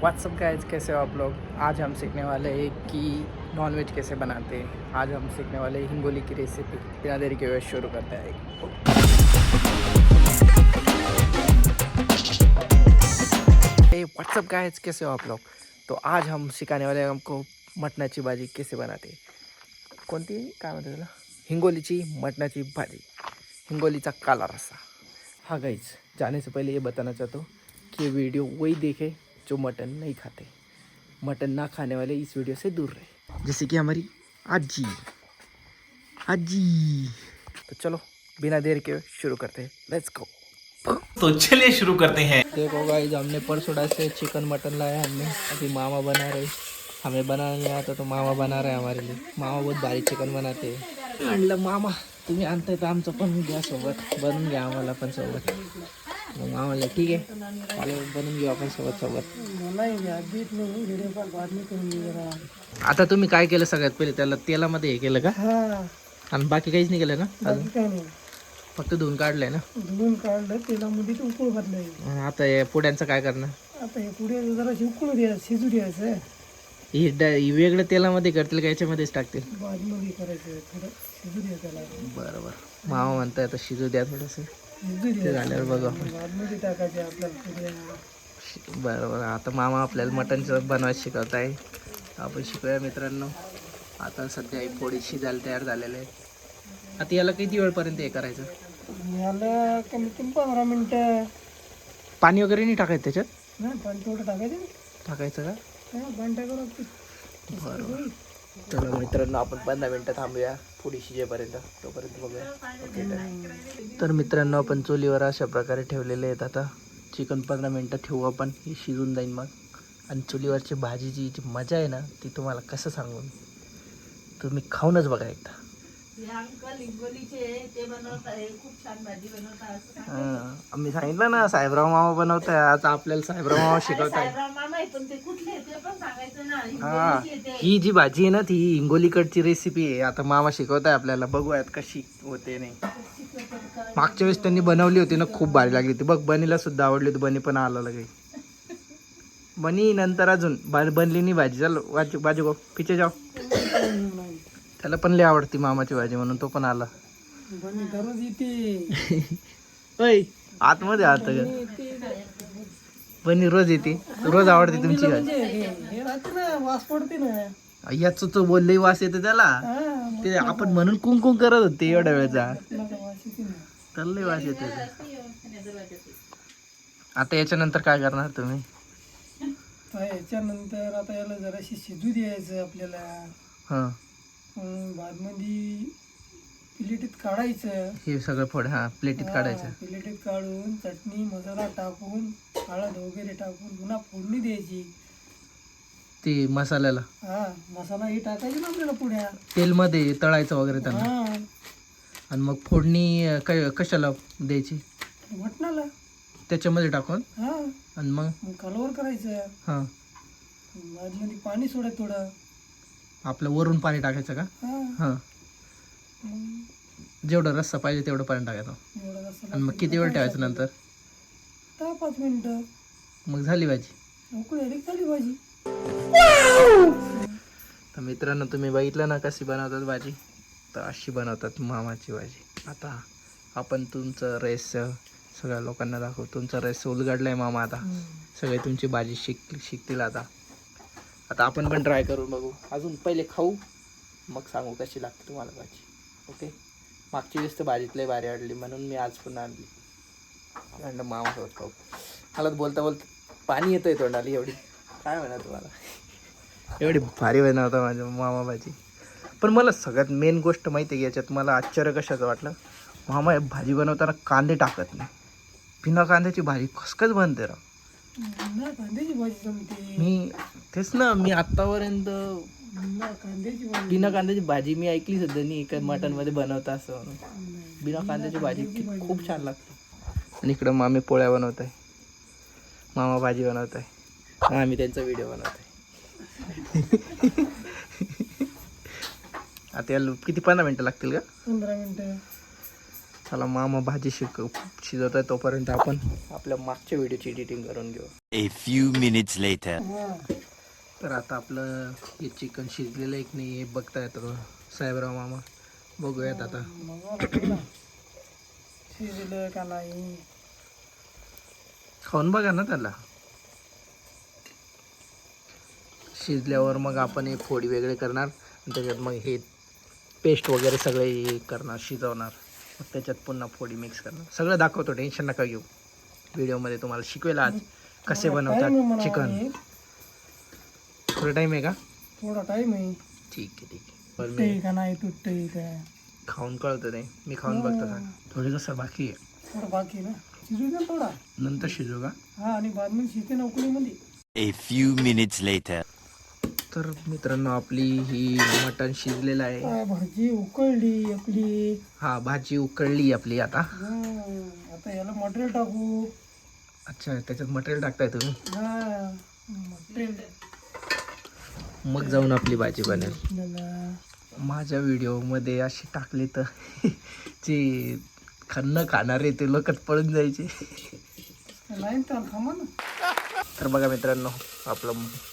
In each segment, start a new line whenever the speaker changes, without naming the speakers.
WhatsApp guys, कैसे हो आप लोग। आज हम सीखने वाले हैं कि नॉनवेज कैसे बनाते हैं। आज हम सीखने वाले हैं हिंगोली की रेसिपी। बिना देरी के हुए शुरू करते हैं। व्हाट्सअप गाइस, कैसे हो आप लोग। तो आज हम सिखाने वाले हैं हमको मटणाची भाजी कैसे बनाते हैं। कोणती काय म्हणते त्याला, हिंगोलीची मटणाची भाजी, हिंगोलीचा काला रस्सा। हाँ गाइस, जाने से पहले ये बताना चाहता हूँ कि ये वीडियो वही देखे जो मटन नहीं खाते। मटन ना खाने वाले इस वीडियो से दूर रहे, जैसे कि हमारी आजी आजी। तो चलो बिना देर के शुरू करते हैं, लेट्स गो।
तो चलिए शुरू करते हैं।
देखो गाइस, हमने परसोड़ा से चिकन मटन लाया हमने। अभी मामा बना रहे, हमें बनाना नहीं आता तो मामा बना रहे हमारे लिए। मामा बहुत भारी चिकन बनाते हैं। आणलं मामा, तुम्ही आणताय तर आमचं पण घ्या सोबत, बनवून घ्या आम्हाला पण सोबत। मग मामा म्हणलं ठीक आहे, चालेल बनवून घेऊ आपण सोबत सोबत। आता तुम्ही काय केलं सगळ्यात पहिले, त्याला तेलामध्ये हे केलं का आणि बाकी काहीच नाही केलं ना अजून? फक्त धुवून काढलंय ना?
धुवून काढलं, तेलामध्ये ते उकळू घातलंय.
आता हे पुड्यांचं काय करणार?
आता हे पुढे जरा उकळू द्यायचं, शिजू द्यायचं.
ही वेगळं तेलामध्ये करतील का याच्यामध्येच टाकतील?
बाजूमध्ये करायचं, थोडं शिजू द्यायचं त्याला.
बरोबर, मामा म्हणताय आता शिजू द्या थोडंसं,
शिजू
ते
द्यायचं,
झाल्यावर बघू आपण।
बाजूमध्ये टाकायचे आपल्याला पुढे.
बरोबर, आता मामा आपल्याला मटणचं बनवायला शिकवत आहे, आपण शिकूया मित्रांनो। आता सध्या ही फोडी शिजायला तयार झालेले आहे। आता याला किती वेळपर्यंत हे करायचं?
याला कमीत कमी 15 मिनिटं.
पाणी वगैरे नाही टाकायचं त्याच्यात?
नाही, पाणी थोडं टाकायचं ना.
टाकायचं का?
पाणी टाकावं लागतं.
बरोबर, चला मित्रांनो आपण 15 मिनटं थांबूया फोडी शिजेपर्यंत, तोपर्यंत बघूया। ओके तर मित्रांनो, आपण चुलीवर अशा प्रकारे ठेवलेले आहेत। आता चिकन 15 मिनटं ठेवू आपण, हे शिजून जाईल मग। आणि चुलीवरची भाजीची जी मजा आहे ना, ती तुम्हाला कसं सांगून, तुम्ही खाऊनच बघा एकदा। आम्ही सांगितलं ना साहेबराव मामा बनवताय, आज आपल्याला साहेबराव मामा शिकवताय। हा, ही जी भाजी आहे ना, ती हिंगोलीकडची रेसिपी आहे। आता मामा शिकवताय आपल्याला, बघूयात कशी होते नाही। मागच्या वेळेस त्यांनी बनवली होती ना, खूप भारी लागली होती बघ। बनीला सुद्धा आवडली होती, बनी पण आला लगे। बनी नंतर अजून बनली नाही भाजी। चल बाजू गो पिछे जाओ, त्याला पण लय आवडती मामाची भाजी म्हणून तो पण आला।
बनी दररोज येते.
ओय, आतमध्ये आत का? बनी रोज येते, रोज आवडते तुमची भाजी।
हे राहते ना, वास पडते ना
याच तो बोललंही वास येते त्याला।
हा,
ते आपण म्हणून कुंकुम करत होते एवढ्या वेळचा,
मटणाचा वास येते ना.
त्याला लय वास येते। आता याच्यानंतर काय करणार तुम्ही?
तर याच्यानंतर आता याला जराशी शिजू द्यायचं आपल्याला.
हा,
भातमध्ये प्लेटीत काढायचं.
हे सगळं फोड, हा प्लेटीत काढायचं।
प्लेटीत काढून चटणी मसाला टाकून, हळद वगैरे टाकून पुन्हा फोडणी द्यायची.
ते मसाल्याला
हा, मसाला हे टाकायचं ना आपल्याला पुढ्या
तेलमध्ये तळायचं वगैरे त्यांना।
हा,
आणि मग फोडणी कशाला द्यायची?
मटणाला.
त्याच्यामध्ये टाकून
हा,
आणि मग
कलवर करायचं.
हा,
भाजीमध्ये पाणी सोडायचं थोडं.
आपलं वरून पाणी टाकायचं का?
हा,
हा,
मग
जेवढं रस्सा पाहिजे तेवढं पाणी टाकायचं।
एवढा रस्सा
आणि मग किती वेळ ठेवायचं नंतर?
5 मिनिटं.
मग झाली भाजी।
उकळी आली की झाली भाजी.
तर मित्रांनो, तुम्ही बघितलं ना कशी बनवतात भाजी, तर अशी बनवतात मामाची भाजी। आता आपण तुमचं रहस्य सगळ्या लोकांना दाखवू। तुमचं रहस्य उलगडलंय मामा, आता सगळे तुमची भाजी शिकतील आता आपण पण ट्राय करून बघू। अजून पहिले खाऊ, मग सांगू कशी लागते तुम्हाला भाजी। ओके, मागची वेळेस तर भाजीतलंही भारी वाटली म्हणून मी आज पुन्हा आणली, म्हणलं मामासोबत खाऊ। मला बोलता बोलता पाणी येतंय तोंडाली, एवढी काय म्हणा तुम्हाला, एवढी भारी बनवता माझ्या मामा भाजी। पण मला सगळ्यात मेन गोष्ट माहिती आहे की याच्यात मला आश्चर्य कशाचं वाटलं, मामा भाजी बनवताना कांदे टाकत नाही। बिना कांद्याची भाजी कसकच बनते राव।
ना कांद्याची भाजी जमते.
मी तेच ना, मी आत्तापर्यंत
ना कांद्याची भाजी.
बिना कांद्याची भाजी मी ऐकली सुद्धा नाही काय मटनमध्ये बनवता असं म्हणून। बिना कांद्याची भाजी खूप छान लागते। आणि इकडं मामी पोळ्या बनवत आहे, मामा भाजी बनवत आहे, आम्ही त्यांचा व्हिडिओ बनवत आहे। आता याला किती 15 मिनटं लागतील का?
15 मिनिटं.
चला मामा भाजी शिजवत आहे, तोपर्यंत आपण आपल्या मागच्या व्हिडिओची एडिटिंग करून घेऊ.
A few minutes later.
तर आता आपलं हे चिकन शिजलेलं आहे की नाही हे बघता येतं साहेबराव मामा. बघूयात आता.
शिजलं का नाही
खाऊन बघा ना त्याला. शिजल्यावर मग आपण हे फोडी वेगळे करणार आणि त्याच्यात मग हे पेस्ट वगैरे सगळे हे करणार, शिजवणार. मग त्याच्यात पुन्हा फोडी मिक्स करणार. सगळं दाखवतो, टेन्शन नका घेऊ. व्हिडिओमध्ये तुम्हाला शिकवेल आज कसे बनवतात चिकन. थोडा टाईम आहे का?
थोडा टाइम आहे.
ठीक आहे ठीक आहे. बरं
तुटतंय
मी
का नाही तुटतंय का
खाऊन कळतं नाही, मी खाऊन बघतो का. थोडी कसं बाकी आहे,
थोडं बाकी ना शिजू द्या थोडा.
नंतर शिजू का.
हा आणि बाद मध्ये शिजते ना उकळीमध्ये.
A few minutes later.
तर मित्रांनो आपली ही मटण शिजलेलं आहे.
भाजी उकळली आपली.
हा भाजी उकळली आपली आता.
आता याला मटेरियल टाकू.
अच्छा, त्याच्यात मटेरियल टाकताय तुम्ही.
हा मटेरियल
मग जाऊन आपली भाजी बनेल.
आपल्याला
माझ्या व्हिडिओमध्ये अशी टाकली तर जे न खाणारे ते लोकच पळून जायचे.
नाही तर थांबा ना.
तर बघा मित्रांनो आपलं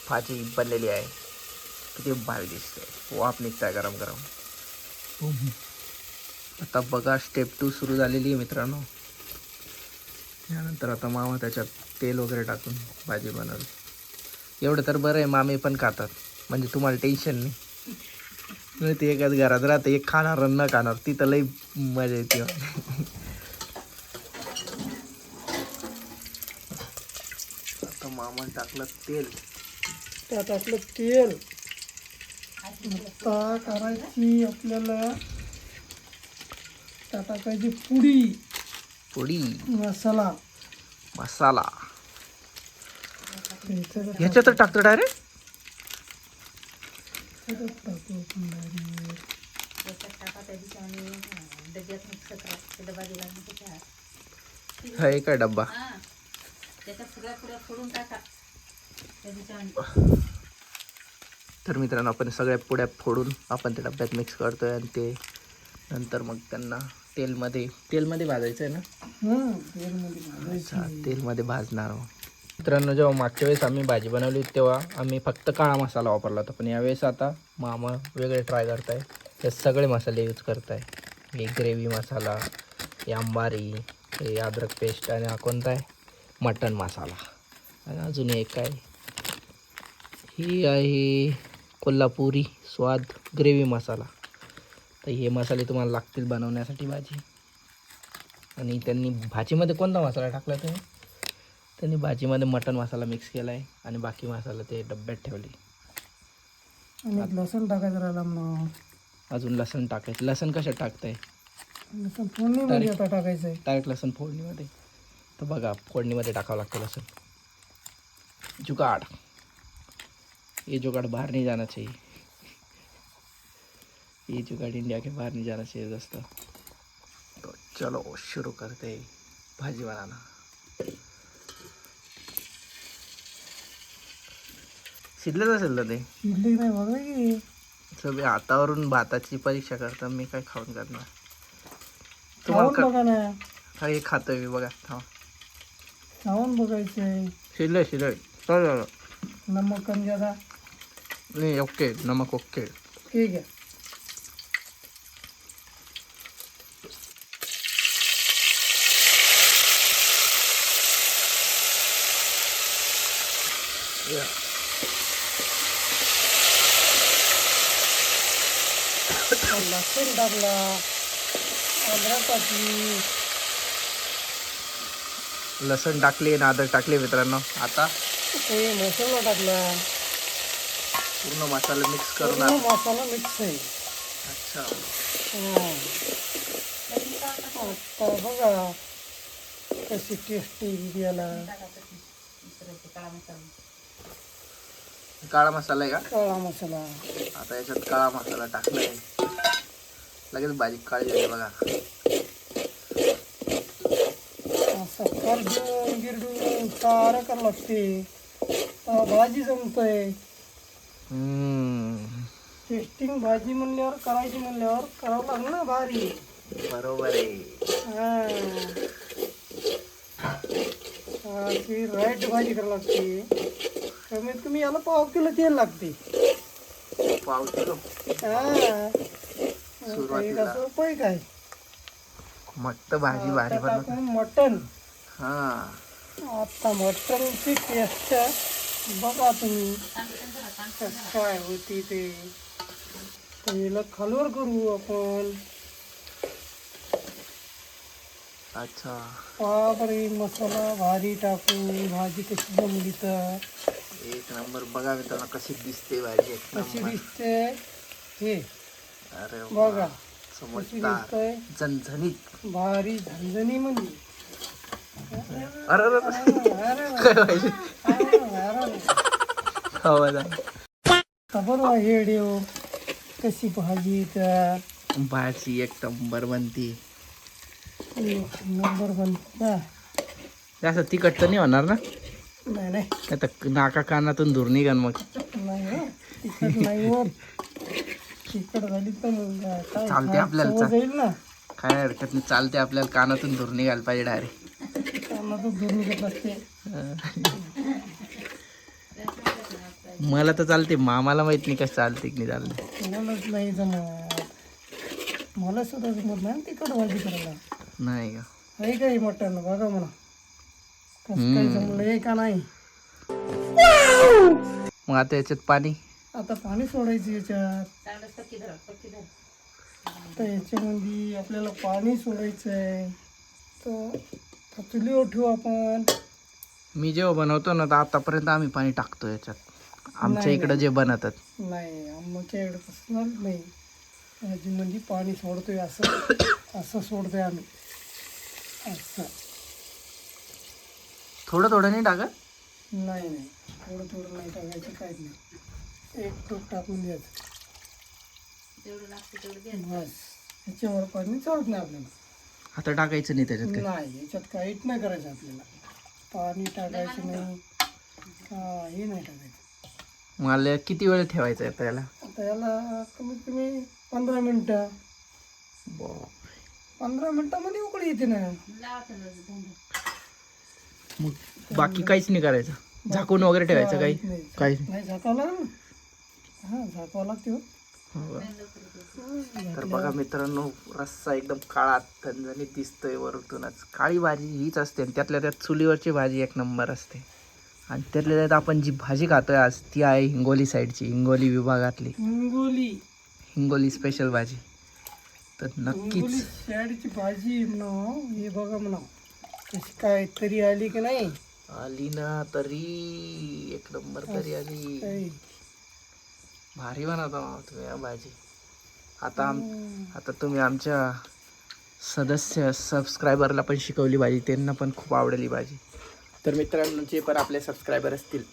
भाजी बनलेली आहे. किती भारी दिसते. वाफ निघताय गरम गरम. आता बघा स्टेप 2 सुरू झालेली आहे मित्रांनो. यानंतर आता मामा त्याच्यात तेल वगैरे टाकून भाजी बनवली. एवढं तर बरं आहे, मामी पण खातात म्हणजे तुम्हाला टेन्शन नाही. ते एकाच घरात राहते, एक खाणार न खाणार, तिथं लई मजा येते. आता मामा टाकलं तेल.
त्यात टाकलं तेल. आता करायची आपल्याला त्या टाकायची
पोळी
मसाला.
मसाला
त्याच्यात
ह्याच्यात टाकतो डायरेक्ट.
टाकू आपण direct.
हा एक आहे डब्बा. तर मित्रांनो आपण सगळ्या पुड्या फोडून आपण त्या डब्यात मिक्स करतोय आणि ते नंतर मग त्यांना तेलमध्ये भाजायचं आहे ना.
तेलमध्ये भाजायची.
अच्छा, तेलमध्ये भाजणार आहोत. मित्रांनो जेव्हा मागच्या वेळेस आम्ही भाजी बनवली तेव्हा आम्ही फक्त काळा मसाला वापरला होता, पण यावेळेस आता मामा वेगळे ट्राय करताय. हे सगळे मसाले यूज करताय. हे ग्रेव्ही मसाला, हे अंबारी, हे अद्रक पेस्ट आणि हा कोणता आहे मटन मसाला. आणि अजून एक आहे ही आहे कोल्हापुरी स्वाद ग्रेव्ही मसाला. तर हे मसाले तुम्हाला लागतील बनवण्यासाठी भाजी. आणि त्यांनी भाजीमध्ये कोणता मसाला टाकला तुम्ही. त्यांनी भाजीमध्ये मटन मसाला मिक्स केला आहे आणि बाकी मसाला ते डब्यात ठेवले.
आणि लसूण टाकायचं राहिला मग.
अजून लसण टाकायचं. लसण कशात टाकताय.
लसूण फोडणीमध्ये आता टाकायचं आहे.
डायरेक्ट लसण फोडणीमध्ये. तर बघा फोडणीमध्ये टाकावं लागतं लसण. जुगाड़, ये जुगाड़ बाहर नहीं जाना चाहिए. ये जुगाड़ इंडिया के बाहर नहीं जाना चाहिए दोस्तों. तो चलो शुरू करते हैं भाजी बनाना. शिजलेच असेल ना ते.
शिजली नाही बघा की.
सगळे हातावरून भाताची परीक्षा करता. मी काय खाऊन करणार.
खाऊन बघा ना.
हा हे खातोय मी बघा. हा
खाऊन बघायचंय.
शिजलंय चालेल.
नमक कमी ज्यादा.
नाही ओके, नमक ओके.
ठीक आहे. लसूण टाकला. अद्रक टाकली.
लसण टाकली आणि अद्रक टाकली मित्रांनो. आता
ते मसाला टाकला.
पूर्ण मसाला मिक्स करून
पूर्ण मसाला मिक्स आहे.
अच्छा
आता बघा कशी टेस्ट येईल याला.
काळा मसाला आहे का.
काळा मसाला.
आता याच्यात काळा मसाला टाकलाय. लगेच भाजी काळी झाली बघा.
असं करडून गिरडून सारं करावं लागते. भाजी जमतंय.
हम्म.
टेस्टिंग भाजी म्हणल्यावर करायची म्हणल्यावर करावं लागलं ना भारी.
बरोबर आहे.
अशी राईट भाजी करावी लागते. कमीत कमी याला 1/2 किलो तेल लागते.
पाव किलो सुरुवातीला.
काही रुपये काय
मस्त भाजी भारी
आता
बनवतात.
टाकून मटण.
हा
आता मटणची टेस्ट बघा तुम्ही काय होती ते. पहिलं खालवर करू आपण.
अच्छा.
बापरे मसाला भारी टाकून भाजी कशी जमली तर
एक नंबर. बघा मित्रांनो कशी दिसते भाजी. एक
कशी
नंबर.
दिसते हे
अरे वा.
बघा. कशी
समजदार
दिसतंय
झणझणीत.
भारी झणझणी म्हणजे.
अरे अरे अरे. काय पाहिजे आवाज आहे.
बरोबर हे देव कशी भाजी तर
भाजी एक नंबर बनती.
नंबर बनता.
जास्त तिखट तर नाही होणार ना?
नाही
नाही तर नाका कानातून धूर निघन मग.
नाही तिखट नाही होत. तिखट झाली तर मग काय
चालते आपल्याला.
सवय जाईल ना.
काय हरकत नाही, चालते. आपल्याला कानातून धूर निघायला पाहिजे डायरेक्ट.
त्यांना तर दूर निघत असते.
मला तर चालते, मामाला माहित नाही कसं चालते की नाही चालते.
मलाच नाही जमत. मला सुद्धा जमत नाही तिखट भाजी करायला.
नाही का?
आहे का हे मटण बघा म्हणा कसं काय जमलंय का नाही.
मग आता याच्यात पाणी.
आता पाणी सोडायचं याच्यात. आता याच्यामध्ये आपल्याला पाणी सोडायचं आहे. तर चुलीवर ठेवू आपण.
मी जेव्हा बनवतो ना तर आतापर्यंत आम्ही पाणी टाकतो याच्यात. आमच्या
नाही,
इकडं जे बनवतात.
नाही आमच्या इकडे कसं नाही. भाजीमध्ये पाणी सोडतोय असं असं सोडतोय आम्ही असं.
थोडं थोडं नाही टाकत.
नाही नाही थोडं थोडं नाही टाकायचं काहीच नाही. एक टोक टाकून द्यायचं बस. ह्याच्यावर पाणी चालत नाही आपल्याला.
आता टाकायचं नाही त्याच्यात काय.
नाही याच्यात काहीच नाही करायचं आपल्याला. पाणी टाकायचं नाही काही नाही टाकायचं.
मला किती वेळ ठेवायचं आहे त्याला?
आता याला कमीत कमी 15 मिनटं. 15 मिनटामध्ये उकळी येते ना.
मग बाकी काहीच नाही करायचं. झाकून वगैरे ठेवायचं काही काही
नाही झाकावं लागेल ना. हां झाकावं लागते हो.
तर बघा मित्रांनो, रस्सा एकदम काळा झणझणीत दिसतोय वरतूनच. काळी भाजी हीच असते आणि त्यातल्या त्यात चुलीवरची भाजी एक नंबर असते. आणि त्यातल्या त्यात आपण जी भाजी खातोय आज ती आहे हिंगोली साईडची, हिंगोली विभागातली हिंगोली स्पेशल भाजी. तर नक्कीच
शॅडची भाजी म्हणा. हे बघा म्हणा कशी काय तरी आली की नाही.
आली ना तरी एक नंबर तरी आली.
काही
भारी बनवता तुम्ही या भाजी. आता तुम्ही आमच्या सदस्य सबस्क्रायबरला पण शिकवली भाजी, त्यांना पण खूप आवडली भाजी. तर मित्रांनो, जे पण आपले सबस्क्रायबर असतील,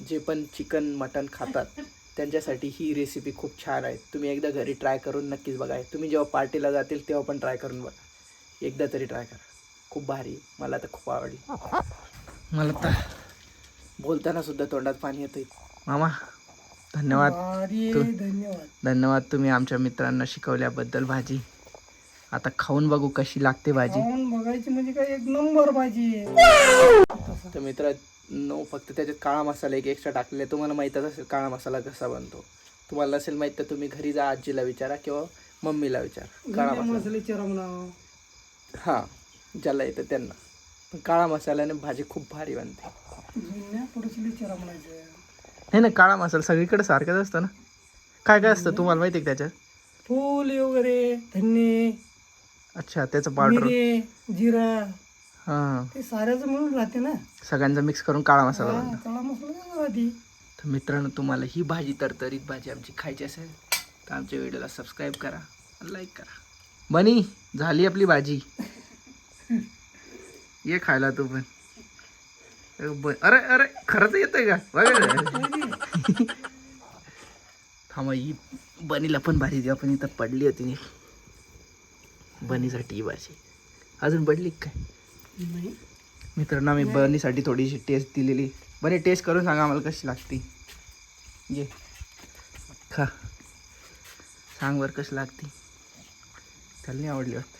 जे पण चिकन मटन खातात, त्यांच्यासाठी ही रेसिपी खूप छान आहे. तुम्ही एकदा घरी ट्राय करून नक्कीच बघा. तुम्ही जेव्हा पार्टीला जातील तेव्हा पण ट्राय करून बघा. एकदा तरी ट्राय करा. खूप भारी. मला तर खूप आवडली. मला तर बोलताना सुद्धा तोंडात पाणी येतं. मामा धन्यवाद.
भारी धन्यवाद.
धन्यवाद तुम्ही आमच्या मित्रांना शिकवल्याबद्दल भाजी. आता खाऊन बघू कशी लागते भाजी.
खाऊन बघायची म्हणजे काय एक नंबर भाजी आहे.
तर मित्रांनो, फक्त त्याच्यात काळा मसाला एक एक्स्ट्रा टाकलेला आहे. तुम्हाला माहीतच असेल काळा मसाला कसा बनतो. तुम्हाला नसेल माहीत तर तुम्ही घरी जा, आजीला विचारा किंवा मम्मीला विचारा. काळा मसाला हां ज्याला येतं त्यांना. पण काळा मसाल्याने भाजी खूप भारी बनते. नाही ना, काळा मसाला सगळीकडे सारखाच असतं ना. काय काय असतं तुम्हाला माहिती आहे त्याच्यात?
फूल वगैरे, धने,
अच्छा त्याचं पावडर,
मिरे, जिरा,
हां
ते साऱ्याचं मिळून राहते ना.
सगळ्यांचा मिक्स करून काळा मसाला बनतो.
काळा मसाला राहते.
तर मित्रांनो, तुम्हाला ही भाजी तरतरीत भाजी आमची खायची असेल तर आमच्या व्हिडिओला सबस्क्राईब करा, लाईक करा. बनी झाली आपली भाजी. ये खायला तू पण. अरे अरे खरंच येतंय का बघा. थांबा, ही बनीला पण भाजी द्या. पण इथं पडली होती बनीसाठी ही भाजी. अजून पडली काय?
नाही
मित्रांनो, आम्ही बनीसाठी थोडीशी टेस्ट दिलेली. बनी टेस्ट करून सांगा आम्हाला कशी लागते. ये खा, सांग बरं कशी लागते. त्याला नाही आवडली वाटतं.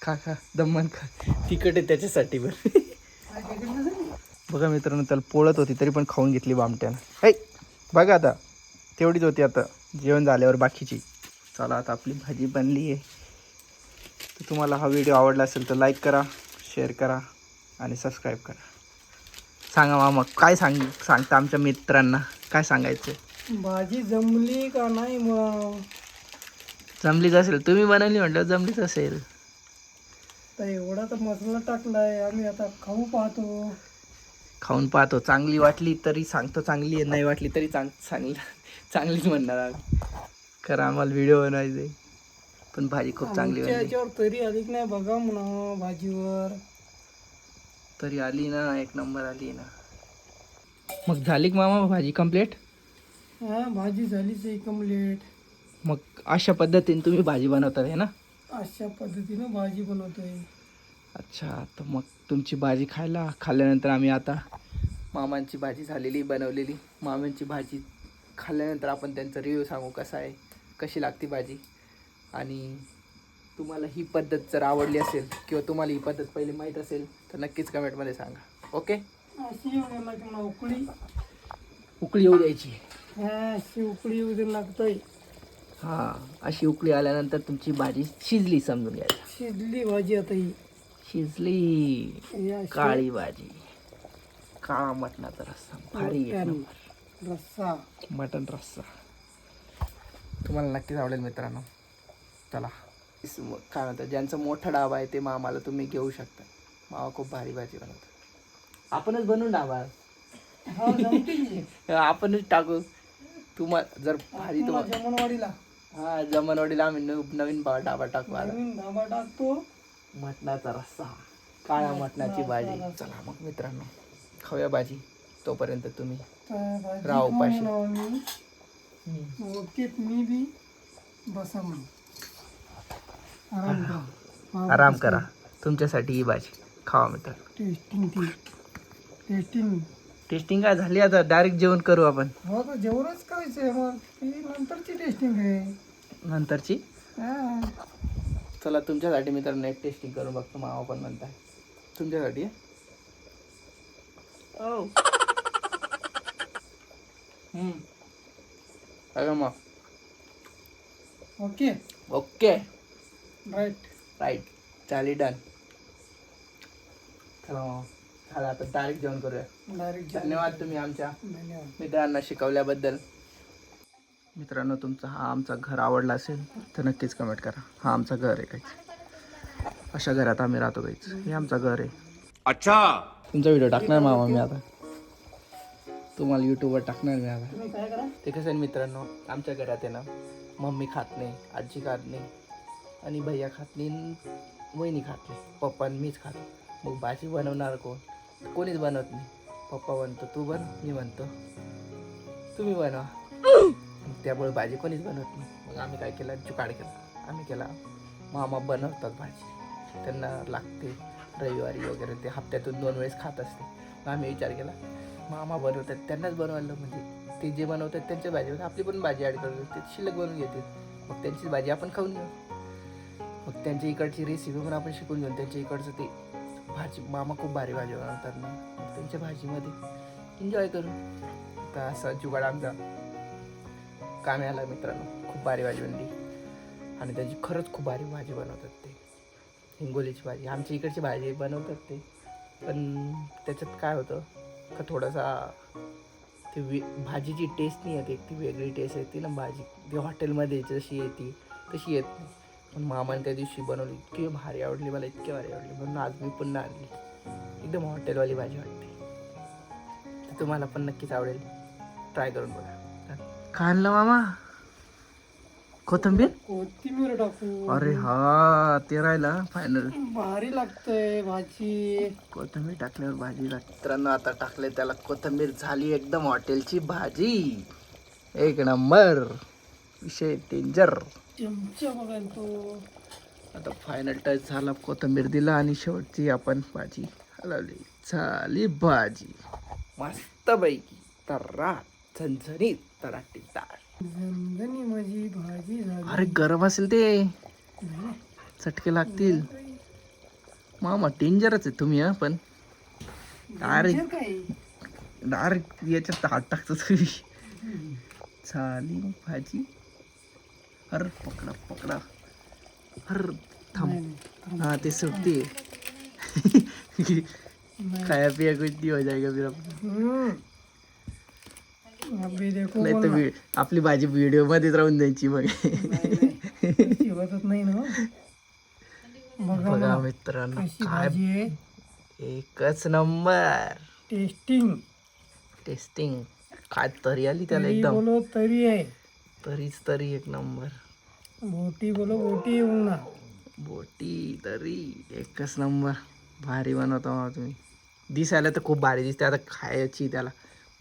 खा खा दम्मन खा, तिखट आहे त्याच्यासाठी बरं. बघा मित्रांनो, त्याला पोळत होती तरी पण खाऊन घेतली बामट्यानं. हे बघा आता तेवढीच होती, आता जेवण झाल्यावर बाकीची. चला आता आपली भाजी बनली आहे. तर तुम्हाला हा व्हिडिओ आवडला असेल तर लाईक करा, शेअर करा आणि सबस्क्राईब करा. सांगा मामा काय सांगता आमच्या मित्रांना, काय सांगायचं?
भाजी जमली का नाही मग?
जमलीच असेल, तुम्ही बनवली म्हटलं जमलीच असेल.
तर एवढा तर मसाला टाकलाय, आम्ही आता खाऊ पाहतो.
खाऊन पाहतो, चांगली वाटली तरी सांगतो चांगली आहे, नाही वाटली तरी चांगलीच म्हणणार आम्ही. खरं आम्हाला व्हिडिओ बनवायचे, पण भाजी खूप चांगली
आमच्या
बनली.
याच्यावर तरी आली की नाही बघा म्हणा भाजीवर.
तरी आली ना, एक नंबर आली ना. मग झाली का मामा भाजी कंप्लीट?
हा भाजी झालीच आहे कम्प्लीट.
मग अशा पद्धतीने तुम्ही भाजी बनवतात आहे ना?
अशा पद्धतीनं भाजी बनवतोय.
अच्छा, तर मग तुमची भाजी खाल्ल्यानंतर आम्ही आता मामांची भाजी झालेली बनवलेली मामांची भाजी खाल्ल्यानंतर आपण त्यांचा रिव्ह्यू सांगू कसा आहे, कशी लागते भाजी. आणि तुम्हाला ही पद्धत जर आवडली असेल किंवा तुम्हाला ही पद्धत पहिली माहीत असेल तर नक्कीच कमेंटमध्ये सांगा. ओके,
अशी येऊ लागते मला उकळी.
उकळी येऊ द्यायची.
हा अशी उकळी येऊ दे लागतोय.
हां, अशी उकळी आल्यानंतर तुमची भाजी शिजली समजून घ्यायची.
शिजली भाजी आता ही.
शिजली.
ही अशी
काळी भाजी, काळा मटणाचा रस्सा भारी एक
मटण
नंबर.
रस्सा.
मटण रस्सा तुम्हाला नक्कीच आवडेल मित्रांनो. चला, काय म्हणतात, ज्यांचा मोठा डाबा आहे ते मामाला तुम्ही घेऊ शकता. मामा खूप भारी भाजी बनवतात. आपणच बनवून डाबा,
हा जमते की.
आपणच टाकू. तुम्हाला जर भाजी
तुम्हाला जमनवाडीला
हा जमनवाडीला आम्ही नवीन डाबा टाकू. आता
नवीन धाबा टाकतो.
मटणाचा रस्सा, काळ्या मटणाची भाजी. चला मग मित्रांनो, खाऊया भाजी. तोपर्यंत तुम्ही
तर भाजी
राव
खाऊन
पाशी.
राव मी. ओके मी बी बसा मग आराम करा.
आराम करा. तुमच्यासाठी ही भाजी खावा मित्रांनो.
टेस्टिंग.
टेस्टिंग काय झाली, आता डायरेक्ट जेवण करू आपण.
हो तर जेवणच करायचं आहे मग, ती नंतरची टेस्टिंग आहे.
नंतरची.
हा
चला तुमच्यासाठी मित्रांनो एक टेस्टिंग करून बघतो. मामा पण म्हणताय तुमच्यासाठी. ओ काय मग?
Okay
okay,
right.
चाली डन. चला मग, चला आता डायरेक्ट जेवण करूया.
डायरेक्ट
धन्यवाद तुम्ही आमच्या
धन्यवाद.
मित्रांना शिकवल्याबद्दल. मित्रांनो, तुमचा हा आमचा घर आवडला असेल तर नक्कीच कमेंट करा. हा आमचं घर आहे काहीच, अशा घरात आम्ही राहतो काहीच. हे आमचं घर आहे.
अच्छा,
तुमचा व्हिडिओ टाकणार मामा मी आता, तुम्हाला यूट्यूबवर टाकणार मी आता.
तुम्ही काय करा,
ते कसं आहे मित्रांनो, आमच्या घरात आहे ना, मम्मी खात नाही, आजी खात नाही आणि भैया खात नाही, वहिनी खात नाही, पप्पा आणि मीच खातो. मग भाजी बनवणार कोण? कोणीच बनवत नाही. पप्पा म्हणतो तू बन, मी म्हणतो तुम्ही बनवा. त्यामुळे भाजी कोणीच बनवत नाही. मग आम्ही काय केलं, जुगाड केला. आम्ही केला, मामा बनवतात भाजी, त्यांना लागते रविवारी वगैरे, ते हप्त्यातून 2 वेळेस खात असते. मग आम्ही विचार केला, मामा बनवतात त्यांनाच बनवायला, म्हणजे ते जे बनवतात त्यांच्या भाजीवर आपली पण भाजी ॲड करू, ते शिल्लक बनवून घेतील. मग त्यांची भाजी आपण खाऊन घेऊ. मग त्यांच्या इकडची रेसिपी पण आपण शिकून घेऊ. त्यांच्या इकडचं ते भाजी, मामा खूप भारी भाजी बनवतात ना, मग त्यांच्या भाजीमध्ये एन्जॉय करू. तर असा जुगाड आमचा कामी आला मित्रांनो. खूप भारी भाजी बनली आणि त्याची खरंच खूप भारी भाजी बनवतात ते. हिंगोलीची भाजी, आमच्या इकडची भाजी बनवतात ते, पण त्याच्यात काय होतं का थोडासा ते भाजीची टेस्ट नाही येते, ती वेगळी टेस्ट येते ना भाजी. ती हॉटेलमध्ये जशी येते तशी येत नाही. पण मामाने त्या दिवशी बनवली, इतकी भारी आवडली मला, इतकी भारी आवडली, म्हणून आज मी पुन्हा आणली. एकदम हॉटेलवाली भाजी वाटते. तर तुम्हाला पण नक्कीच आवडेल, ट्राय करून बघा. काय आणलं मामा? कोथिंबीर.
कोथिंबीर टाकू.
अरे हा, ते राहिला फायनल.
भारी लागतंय भाजी.
कोथिंबीर टाकल्यावर भाजी लागते मित्रांनो. आता टाकले त्याला कोथिंबीर, झाली एकदम हॉटेलची भाजी. एक नंबर, विषय डेंजर.
चमचा बघा तो.
आता फायनल टच झाला, कोथिंबीर दिला आणि शेवटची आपण भाजी हलवली, झाली भाजी मस्तपैकी तर्राट झणझणीत तराटीदार.
झणझणी माझी भाजी झाली.
अरे गरम असेल ते.
नाही.
चटके लागतील. मामा डेंजरच आहे तुम्ही. पण
Danger काय
डायरेक्ट याच्यात हात टाकतो तुम्ही. झाली मग भाजी. अरे पकडा पकडा. अरे थांब. हाँ ते सुटती है. खाया पिया कुछ नहीं हो जाएगा फिर अपना.
अभी देखो
नाही तर आपली भाजी व्हिडिओ मध्येच राहून द्यायची मग.
शिवतच नाही ना
बघा मित्रांनो
कशी
काय
भाजी आहे.
एकच नंबर. टेस्टिंग काय तरी आली त्याला
तरी
एकदम.
बोलो तरी आहे.
तरी एक नंबर.
बोटी बोलो बोटी येऊन ना.
बोटी तरी एकच नंबर. भारी बनवता मग तुम्ही. दिसायला तर खूप भारी दिसते. आता खायची त्याला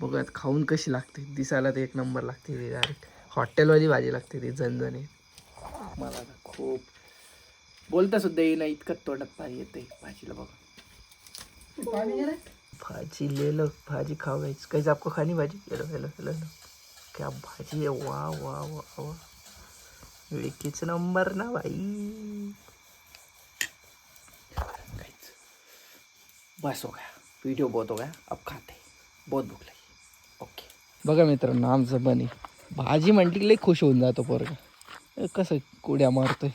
बघत खाऊन कशी लागते. दिसायला तर एक नंबर लागते ती. डायरेक्ट हॉटेलवाली भाजी लागते ती झणझणीत. मला तर खूप बोलता सुद्धा येईना इतकं तोंडात पाणी येते भाजीला. बघा भाजी ले लो. भाजी खाओ गाइस. कैसे आपको खानी भाजी? Hello hello hello hello. क्या भाजी है. वाह वाह वाह वाह. एकच नंबर ना भाई. बस हो गया. वीडियो बहुत हो गया. अब खाते. बहुत भूक लगी. ओके. बघा मित्रांनो आमचं बनी भाजी म्हटली की लई खुश होऊन जातो पोरगा. कसं कुड्या मारतोय.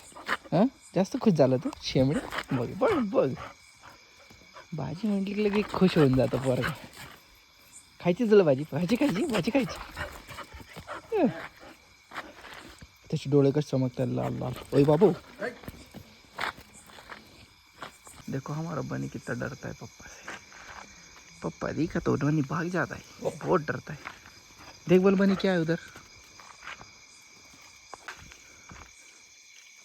हां जास्त खुश झालं तू शेमडे. बघ बघ बघ. भाजी म्हटली की लगे खुश होऊन जातो पोरगा. खायची तुला भाजी. भाजी खायची. त्याचे डोळे कसे चमकतात लाल लाल. ओय बाबू देखो हमारा बनी कितना डरता है पप्पा से. पप्पा देखा तो बनी भाग जाता है. बहुत डरता है. देख बोल बनी क्या है उधर.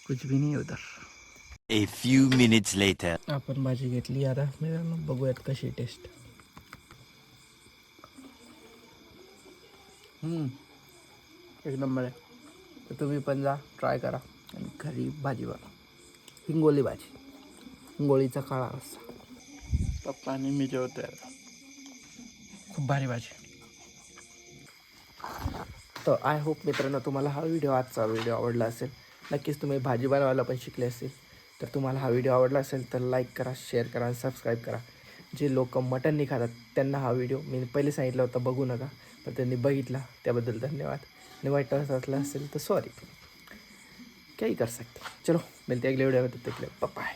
कुछ भी नहीं है उधर.
A few minutes later.
आपण भाजी घेतली आता मित्रांनो. बघूयात कशी टेस्ट. एक नंबर आहे. तर तुम्ही पण जा ट्राय करा आणि घरी भाजी बनवा. हिंगोली भाजी. हिंगोळीचा काळा रस्सा. पप्पा आणि मी जेवतोय आता. खूप भारी भाजी. तर आय होप मित्रांनो तुम्हाला हा आजचा व्हिडिओ आवडला असेल. नक्कीच तुम्ही भाजी बनवायला पण शिकले असेल. तर तुम्हाला हा व्हिडिओ आवडला असेल तर लाईक करा, शेअर करा आणि सबस्क्राईब करा. जे लोक मटण नाही खातात त्यांना हा व्हिडिओ मी पहिले सांगितलं होतं बघू नका. पण त्यांनी बघितला त्याबद्दल धन्यवाद. आणि वाईट असलं असेल तर सॉरी. क्या ही कर सकते. चलो मिलते अगले वीडियो में. तब तक के लिए बाय.